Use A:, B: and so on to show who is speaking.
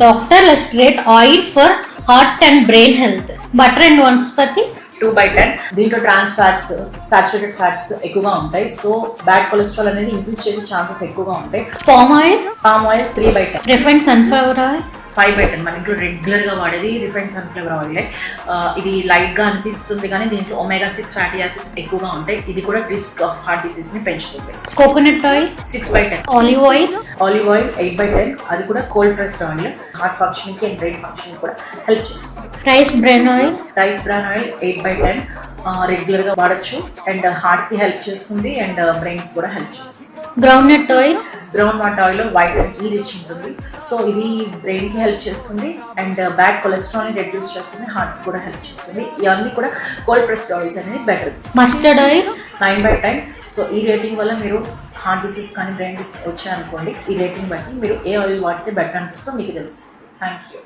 A: Doctor less great oil for heart and brain health. Butter and Vanspati.
B: 2/10 దీంట్లో trans fats, saturated fats ఎక్కువగా ఉంటాయి. So bad cholesterol అనేది increase చేసే chances ఎక్కువగా ఉంటాయి.
A: Palm oil.
B: Palm oil 3/10.
A: Refined sunflower oil.
B: 5/10. మన ఇంట్లో రెగ్యులర్గా వాడేది రిఫైన్డ్ సన్ఫ్లవర్ ఆయిల్. ఇది లైట్గా అనిపిస్తుంది కానీ దీంట్లో omega-6 ఫ్యాటీ యాసిడ్స్ ఎక్కువగా ఉంటాయి. ఇది కూడా రిస్క్ ఆఫ్ హార్ట్ డిసీజ్ని పెంచుతుంది.
A: Coconut oil.
B: 6/10.
A: Olive oil.
B: Olive oil 8/10. అది కూడా కోల్డ్ ప్రెస్డ్ ఆయిల్. హార్ట్ ఫంక్షన్కి అండ్ బ్రెయిన్ ఫంక్షన్ కూడా హెల్ప్ చేస్తుంది.
A: Rice bran oil.
B: Rice bran oil 8/10. రెగ్యులర్గా వాడచ్చు అండ్ హార్ట్కి హెల్ప్ చేస్తుంది అండ్ బ్రెయిన్కి కూడా హెల్ప్ చేస్తుంది.
A: Groundnut oil.
B: Ground what oil vitamin E rich ఉంటుంది. సో ఇది బ్రెయిన్కి హెల్ప్ చేస్తుంది అండ్ బ్యాడ్ కొలెస్ట్రాల్ని రెడ్యూస్ చేస్తుంది, హార్ట్కి కూడా హెల్ప్ చేస్తుంది. ఇవన్నీ కూడా కోల్డ్ ప్రెస్డ్ ఆయిల్స్ అనేది బెటర్.
A: Mustard oil.
B: 9/10. సో ఈ రేటింగ్ వల్ల మీరు హార్ట్ డిసీజ్ కానీ బ్రెయిన్ డిసీజ్ వచ్చాయనుకోండి, ఈ రేటింగ్ బట్టి మీరు ఏ ఆయిల్ వాడితే బెటర్ అనిపిస్తుందో మీకు తెలుస్తుంది. Thank you.